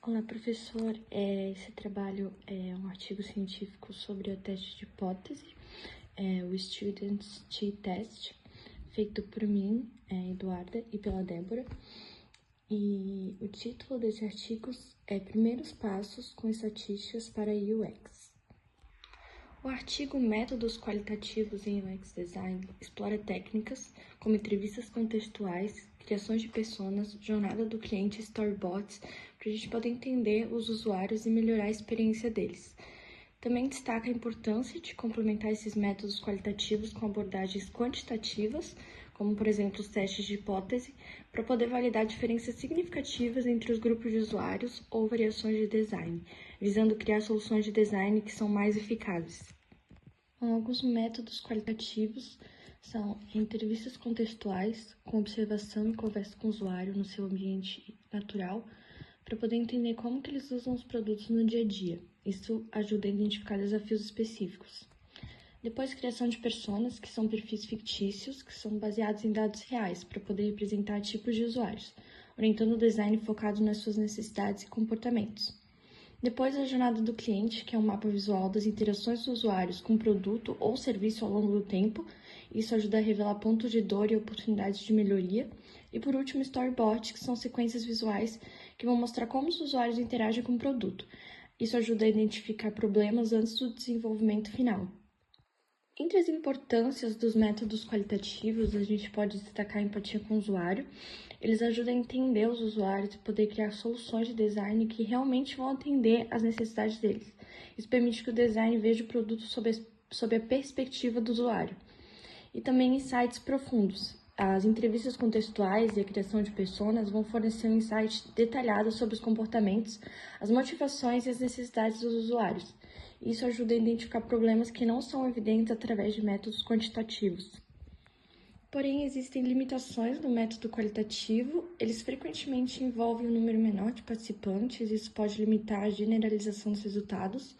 Olá, professor. Esse trabalho é um artigo científico sobre o teste de hipótese, o Students T-Test, feito por mim, Eduarda, e pela Débora. E o título desse artigo é Primeiros Passos com Estatísticas para UX. O artigo Métodos Qualitativos em UX Design explora técnicas como entrevistas contextuais, criações de personas, jornada do cliente e storyboards, para a gente poder entender os usuários e melhorar a experiência deles. Também destaca a importância de complementar esses métodos qualitativos com abordagens quantitativas, como, por exemplo, os testes de hipótese, para poder validar diferenças significativas entre os grupos de usuários ou variações de design, visando criar soluções de design que são mais eficazes. Alguns métodos qualitativos são entrevistas contextuais, com observação e conversa com o usuário no seu ambiente natural, para poder entender como que eles usam os produtos no dia a dia. Isso ajuda a identificar desafios específicos. Depois, criação de personas, que são perfis fictícios, que são baseados em dados reais, para poder representar tipos de usuários, orientando o design focado nas suas necessidades e comportamentos. Depois, a jornada do cliente, que é um mapa visual das interações dos usuários com o produto ou serviço ao longo do tempo. Isso ajuda a revelar pontos de dor e oportunidades de melhoria. E por último, storyboards, que são sequências visuais que vão mostrar como os usuários interagem com o produto. Isso ajuda a identificar problemas antes do desenvolvimento final. Entre as importâncias dos métodos qualitativos, a gente pode destacar a empatia com o usuário. Eles ajudam a entender os usuários e poder criar soluções de design que realmente vão atender às necessidades deles. Isso permite que o design veja o produto sob a perspectiva do usuário. E também insights profundos. As entrevistas contextuais e a criação de personas vão fornecer um insight detalhado sobre os comportamentos, as motivações e as necessidades dos usuários. Isso ajuda a identificar problemas que não são evidentes através de métodos quantitativos. Porém, existem limitações no método qualitativo. Eles frequentemente envolvem um número menor de participantes, isso pode limitar a generalização dos resultados.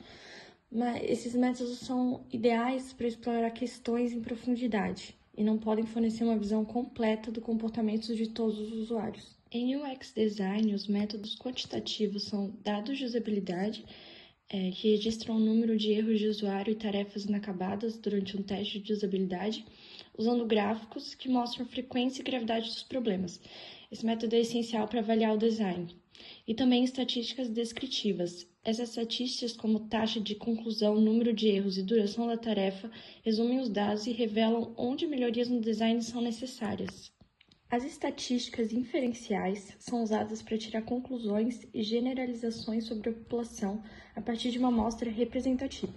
Mas esses métodos são ideais para explorar questões em profundidade e não podem fornecer uma visão completa do comportamento de todos os usuários. Em UX Design, os métodos quantitativos são dados de usabilidade, que registram o número de erros de usuário e tarefas inacabadas durante um teste de usabilidade, usando gráficos que mostram a frequência e gravidade dos problemas. Esse método é essencial para avaliar o design. E também estatísticas descritivas. Essas estatísticas, como taxa de conclusão, número de erros e duração da tarefa, resumem os dados e revelam onde melhorias no design são necessárias. As estatísticas inferenciais são usadas para tirar conclusões e generalizações sobre a população a partir de uma amostra representativa.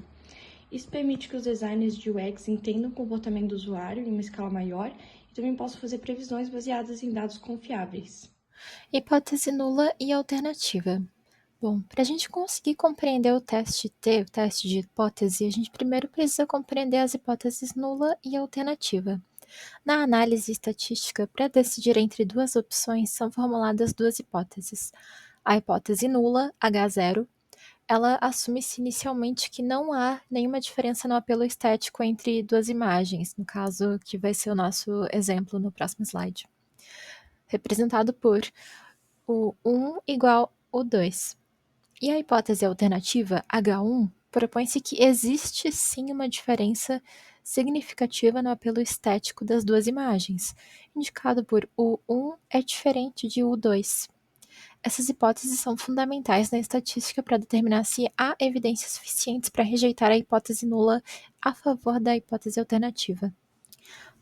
Isso permite que os designers de UX entendam o comportamento do usuário em uma escala maior e também possam fazer previsões baseadas em dados confiáveis. Hipótese nula e alternativa. Bom, para a gente conseguir compreender o teste T, o teste de hipótese, a gente primeiro precisa compreender as hipóteses nula e alternativa. Na análise estatística, para decidir entre duas opções, são formuladas duas hipóteses. A hipótese nula, H0, ela assume-se inicialmente que não há nenhuma diferença no apelo estético entre duas imagens, no caso que vai ser o nosso exemplo no próximo slide, representado por o 1 igual o 2. E a hipótese alternativa, H1, propõe-se que existe sim uma diferença significativa no apelo estético das duas imagens, indicado por U1 é diferente de U2. Essas hipóteses são fundamentais na estatística para determinar se há evidências suficientes para rejeitar a hipótese nula a favor da hipótese alternativa.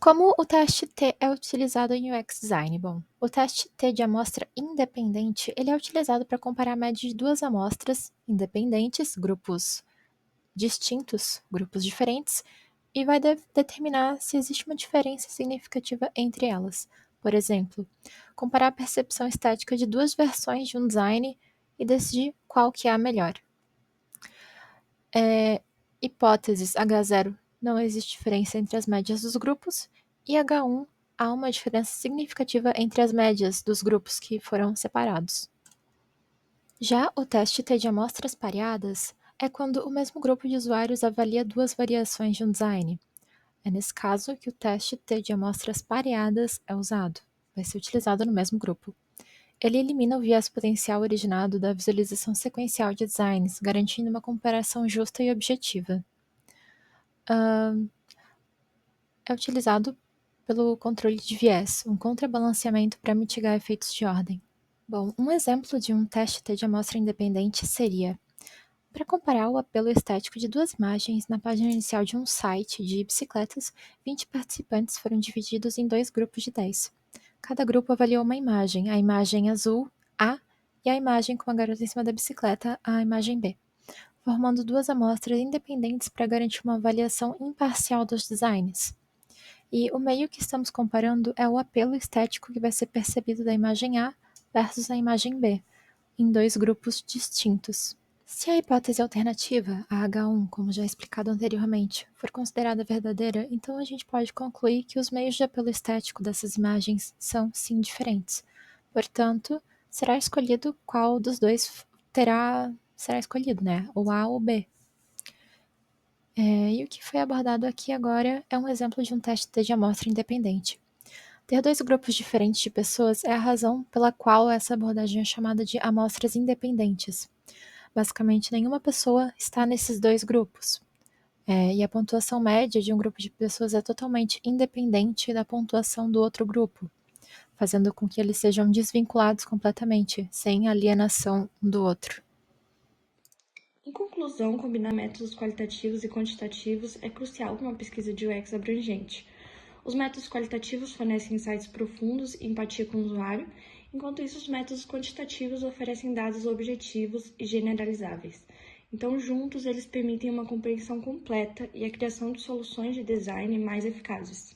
Como o teste T é utilizado em UX Design? Bom, o teste T de amostra independente ele é utilizado para comparar a média de duas amostras independentes, grupos distintos, grupos diferentes, e vai determinar se existe uma diferença significativa entre elas. Por exemplo, comparar a percepção estética de duas versões de um design e decidir qual que é a melhor. Hipóteses H0, não existe diferença entre as médias dos grupos, e H1, há uma diferença significativa entre as médias dos grupos que foram separados. Já o teste T de amostras pareadas é quando o mesmo grupo de usuários avalia duas variações de um design. É nesse caso que o teste T de amostras pareadas é usado, vai ser utilizado no mesmo grupo. Ele elimina o viés potencial originado da visualização sequencial de designs, garantindo uma comparação justa e objetiva. É utilizado pelo controle de viés, um contrabalanceamento para mitigar efeitos de ordem. Bom, um exemplo de um teste T de amostra independente seria: para comparar o apelo estético de duas imagens na página inicial de um site de bicicletas, 20 participantes foram divididos em dois grupos de 10. Cada grupo avaliou uma imagem, a imagem azul, A, e a imagem com a garota em cima da bicicleta, a imagem B, formando duas amostras independentes para garantir uma avaliação imparcial dos designs. E o meio que estamos comparando é o apelo estético que vai ser percebido da imagem A versus a imagem B, em dois grupos distintos. Se a hipótese alternativa, a H1, como já explicado anteriormente, for considerada verdadeira, então a gente pode concluir que os meios de apelo estético dessas imagens são, sim, diferentes. Portanto, será escolhido qual dos dois será escolhido, né? O A ou B. E o que foi abordado aqui agora é um exemplo de um teste de amostra independente. Ter dois grupos diferentes de pessoas é a razão pela qual essa abordagem é chamada de amostras independentes. Basicamente, nenhuma pessoa está nesses dois grupos. E a pontuação média de um grupo de pessoas é totalmente independente da pontuação do outro grupo, fazendo com que eles sejam desvinculados completamente, sem alienação um do outro. Em conclusão, combinar métodos qualitativos e quantitativos é crucial para uma pesquisa de UX abrangente. Os métodos qualitativos fornecem insights profundos e empatia com o usuário, enquanto isso os métodos quantitativos oferecem dados objetivos e generalizáveis. Então, juntos, eles permitem uma compreensão completa e a criação de soluções de design mais eficazes.